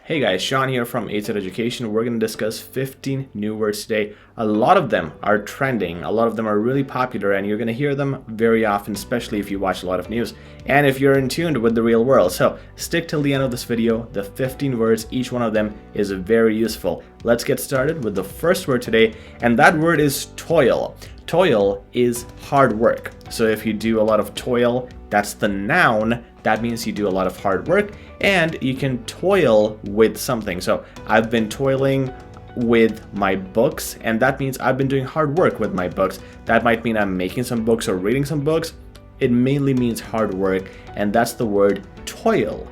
Hey guys, Sean here from AWFULIZE Education. We're going to discuss 15 new words today. A lot of them are trending, a lot of them are really popular, and you're going to hear them very often, especially if you watch a lot of news and if you're in tune with the real world. So stick till the end of this video. The 15 words, each one of them is very useful. Let's get started with the first word today, and that word is toil. Toil is hard work. So if you do a lot of toil, that's the noun. That means you do a lot of hard work, and you can toil with something. So I've been toiling with my books, and that means I've been doing hard work with my books. That might mean I'm making some books or reading some books. It mainly means hard work, and that's the word toil.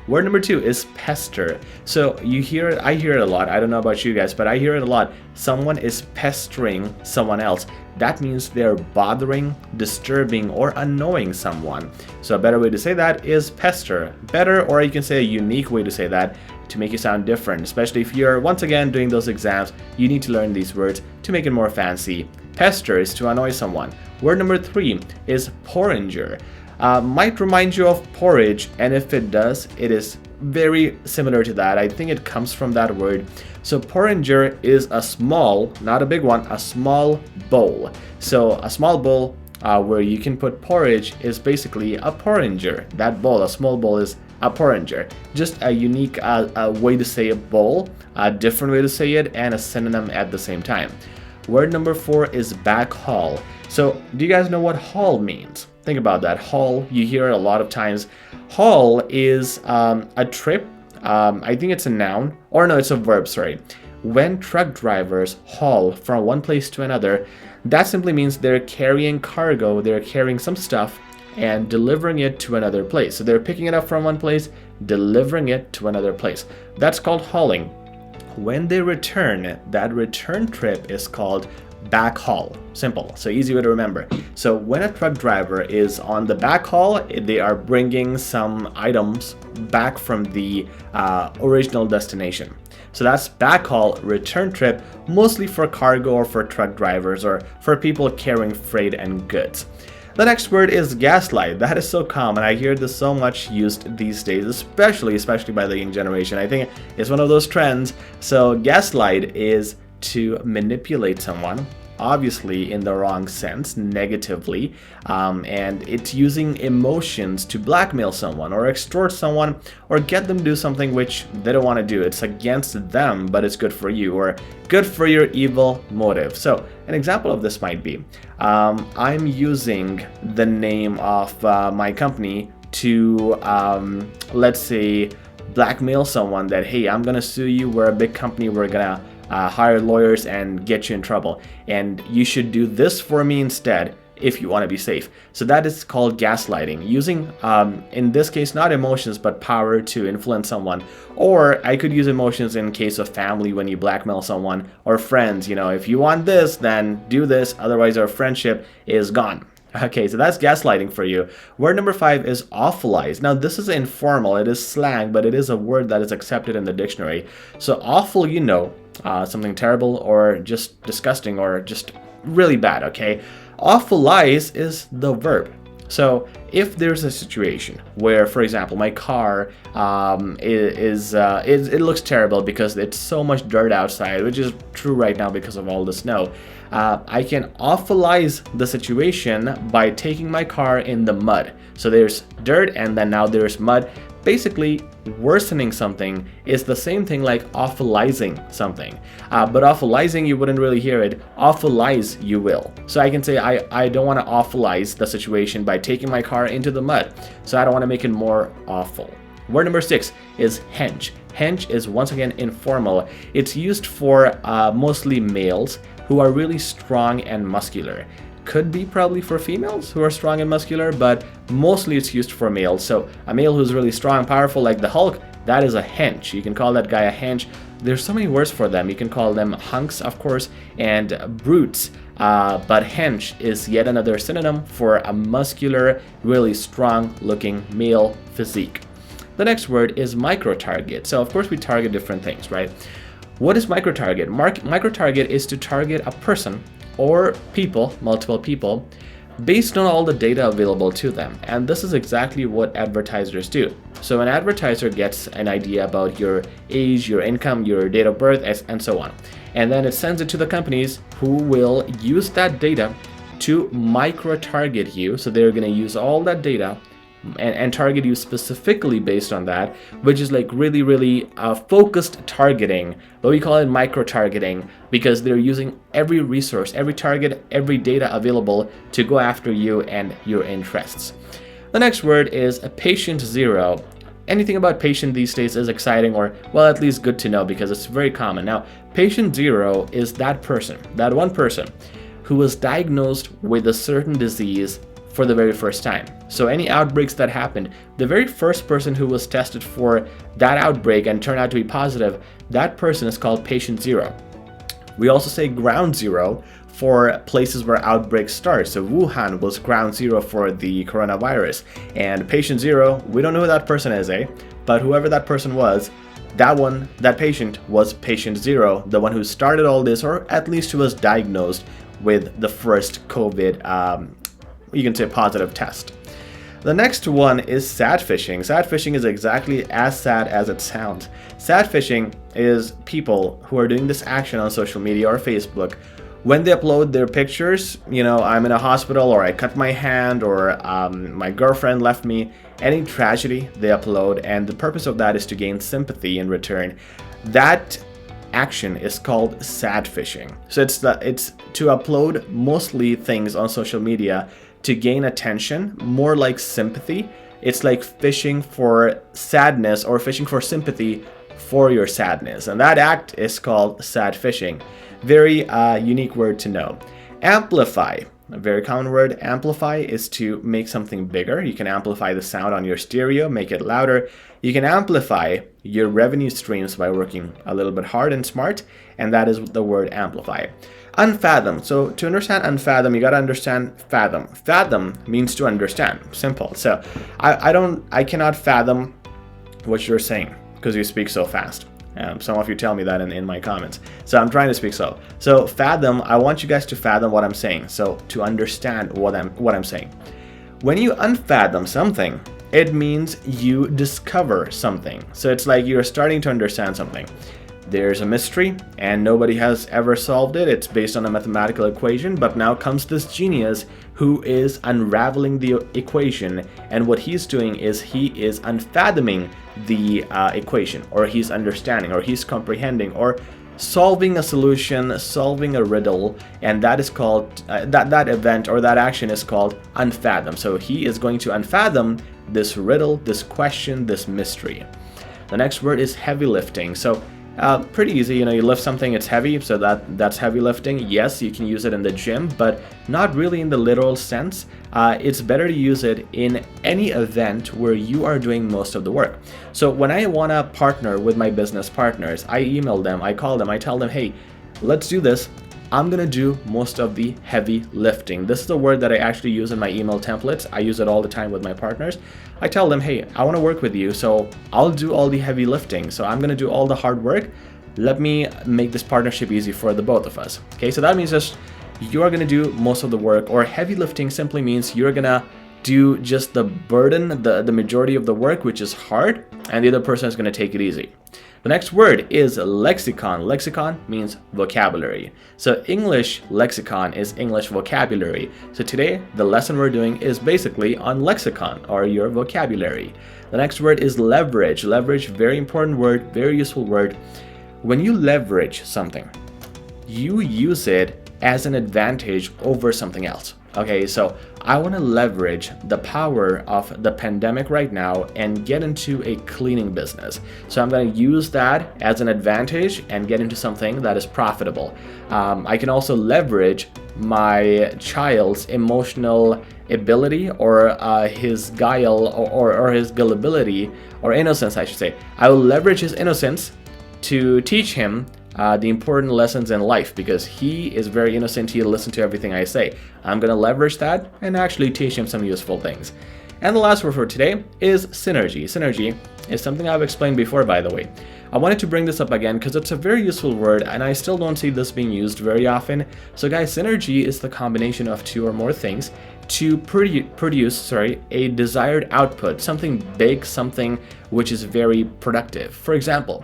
Word number 2 is pester. So you hear it, I hear it a lot. I don't know about you guys, but I hear it a lot. Someone is pestering someone else. That means they're bothering, disturbing, or annoying someone. So a better way to say that is pester. Better, or you can say a unique way to say that to make it sound different. Especially if you're, once again, doing those exams, you need to learn these words to make it more fancy. Pester is to annoy someone. Word number 3 is porringer. Might remind you of porridge, and if it does, it is very similar to that. I think it comes from that word. So porringer is a small, not a big one, a small bowl. So a small bowl where you can put porridge is basically a porringer. That bowl, a small bowl, is a porringer. Just a unique way to say a bowl, a different way to say it, and a synonym at the same time. Word number 4 is backhaul. So do you guys know what haul means? Think about that. Haul, you hear it a lot of times. Haul is a trip. I think it's a noun, or no, it's a verb, sorry. When truck drivers haul from one place to another, that simply means they're carrying cargo, they're carrying some stuff and delivering it to another place. So they're picking it up from one place, delivering it to another place. That's called hauling. When they return, that return trip is called backhaul. Simple, so easy way to remember. So when a truck driver is on the backhaul, they are bringing some items back from the original destination. So that's backhaul, return trip, mostly for cargo or for truck drivers or for people carrying freight and goods. The next word is gaslight. That is so common. I hear this so much used these days, especially by the young generation. I think it's one of those trends. So gaslight is to manipulate someone, obviously in the wrong sense, negatively, and it's using emotions to blackmail someone or extort someone or get them to do something which they don't want to do. It's against them, but it's good for you or good for your evil motive. So an example of this might be, I'm using the name of my company to, let's say, blackmail someone that, hey, I'm gonna sue you, we're a big company, we're gonna hire lawyers and get you in trouble, and you should do this for me instead if you want to be safe. So that is called gaslighting, using in this case not emotions but power to influence someone. Or I could use emotions in case of family, when you blackmail someone, or friends, you know, if you want this then do this, otherwise our friendship is gone. Okay, so that's gaslighting for you. Word number 5 is AWFULIZE. Now this is informal, it is slang, but it is a word that is accepted in the dictionary. So awful, you know, something terrible or just disgusting or just really bad, okay? AWFULIZE is the verb. So if there's a situation where, for example, my car it looks terrible because it's so much dirt outside, which is true right now because of all the snow, I can AWFULIZE the situation by taking my car in the mud. So there's dirt and then now there's mud. Basically, worsening something is the same thing like AWFULIZing something. But AWFULIZing, you wouldn't really hear it. AWFULIZE, you will. So I can say I don't want to AWFULIZE the situation by taking my car into the mud. So I don't want to make it more awful. Word number 6 is HENCH. HENCH is once again informal. It's used for mostly males who are really strong and muscular. Could be probably for females who are strong and muscular, but mostly it's used for males. So a male who's really strong, powerful, like the Hulk, that is a hench. You can call that guy a hench. There's so many words for them. You can call them hunks, of course, and brutes. But hench is yet another synonym for a muscular, really strong looking male physique. The next word is microtarget. So of course we target different things, right? What is microtarget? Microtarget is to target a person or people, multiple people, based on all the data available to them. And this is exactly what advertisers do. So an advertiser gets an idea about your age, your income, your date of birth, and so on. And then it sends it to the companies who will use that data to micro-target you. So they're going to use all that data and target you specifically based on that, which is like really focused targeting, but we call it micro-targeting because they're using every resource, every target, every data available to go after you and your interests. The next word is patient zero. Anything about patient these days is exciting, or well, at least good to know because it's very common. Now, patient zero is that person, that one person who was diagnosed with a certain disease for the very first time. So any outbreaks that happened, the very first person who was tested for that outbreak and turned out to be positive, that person is called patient zero. We also say ground zero for places where outbreaks start. So Wuhan was ground zero for the coronavirus, and patient zero, we don't know who that person is, but whoever that person was, that patient was patient zero, the one who started all this, or at least who was diagnosed with the first COVID you can say positive test. The next one is SADFISHING. SADFISHING is exactly as sad as it sounds. SADFISHING is people who are doing this action on social media or Facebook. When they upload their pictures, you know, I'm in a hospital, or I cut my hand, or my girlfriend left me, any tragedy they upload, and the purpose of that is to gain sympathy in return. That action is called SADFISHING. So it's to upload mostly things on social media to gain attention, more like sympathy. It's like fishing for sadness or fishing for sympathy for your sadness. And that act is called SADFISHING. Very unique word to know. Amplify, a very common word. Amplify is to make something bigger. You can amplify the sound on your stereo, make it louder. You can amplify your revenue streams by working a little bit hard and smart, and that is the word amplify. Unfathom. So to understand unfathom, you got to understand fathom. Fathom means to understand. Simple. So I cannot fathom what you're saying because you speak so fast. Some of you tell me that in my comments. So I'm trying to speak slow. So fathom, I want you guys to fathom what I'm saying. So to understand what I'm saying. When you unfathom something, it means you discover something. So it's like you're starting to understand something. There's a mystery and nobody has ever solved it. It's based on a mathematical equation, but now comes this genius who is unraveling the equation, and what he's doing is he is unfathoming the equation, or he's understanding, or he's comprehending, or solving a solution, solving a riddle, and that is called that event or that action is called unfathom. So he is going to unfathom this riddle, this question, this mystery. The next word is heavy lifting. So pretty easy, you know, you lift something, it's heavy, so that's heavy lifting. Yes, you can use it in the gym, but not really in the literal sense. It's better to use it in any event where you are doing most of the work. So when I want to partner with my business partners, I email them, I call them, I tell them, hey, let's do this. I'm gonna do most of the heavy lifting. This is the word that I actually use in my email templates. I use it all the time with my partners. I tell them, hey, I want to work with you, so I'll do all the heavy lifting. So I'm gonna do all the hard work. Let me make this partnership easy for the both of us. Okay, so that means just you're gonna do most of the work, or heavy lifting simply means you're gonna do just the burden, the majority of the work, which is hard, and the other person is gonna take it easy. The next word is lexicon. Lexicon means vocabulary. So English lexicon is English vocabulary. So today, the lesson we're doing is basically on lexicon, or your vocabulary. The next word is leverage. Leverage, very important word, very useful word. When you leverage something, you use it as an advantage over something else. Okay, so I want to leverage the power of the pandemic right now and get into a cleaning business. So I'm going to use that as an advantage and get into something that is profitable. I can also leverage my child's emotional ability, or his guile, or his gullibility, or innocence, I should say. I will leverage his innocence to teach him the important lessons in life, because he is very innocent. He'll listen to everything I say. I'm going to leverage that and actually teach him some useful things. And the last word for today is synergy. Synergy is something I've explained before, by the way. I wanted to bring this up again because it's a very useful word and I still don't see this being used very often. So guys, synergy is the combination of two or more things to produce a desired output, something big, something which is very productive. For example,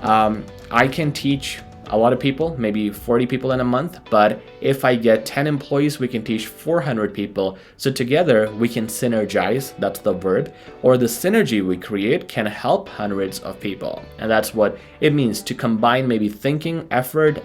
I can teach a lot of people, maybe 40 people in a month, but if I get 10 employees, we can teach 400 people. So together we can synergize, that's the verb, or the synergy we create can help hundreds of people. And that's what it means to combine maybe thinking, effort,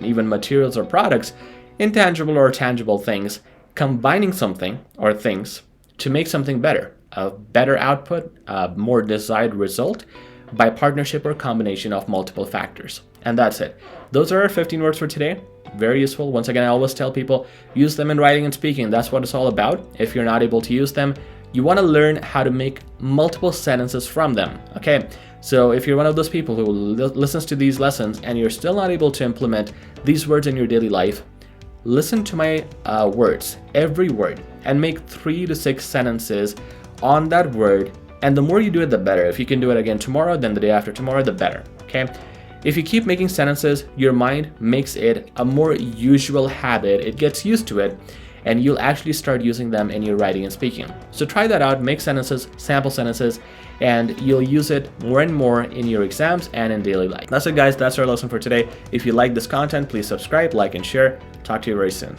even materials or products, intangible or tangible things, combining something or things to make something better, a better output, a more desired result by partnership or combination of multiple factors. And that's it. Those are our 15 words for today. Very useful. Once again, I always tell people, use them in writing and speaking. That's what it's all about. If you're not able to use them, you want to learn how to make multiple sentences from them. Okay, so if you're one of those people who listens to these lessons and you're still not able to implement these words in your daily life, listen to my words, every word, and make 3 to 6 sentences on that word. And the more you do it, the better. If you can do it again tomorrow, then the day after tomorrow, the better. Okay. If you keep making sentences, your mind makes it a more usual habit. It gets used to it, and you'll actually start using them in your writing and speaking. So try that out, make sentences, sample sentences, and you'll use it more and more in your exams and in daily life. That's it, guys. That's our lesson for today. If you like this content, please subscribe, like, and share. Talk to you very soon.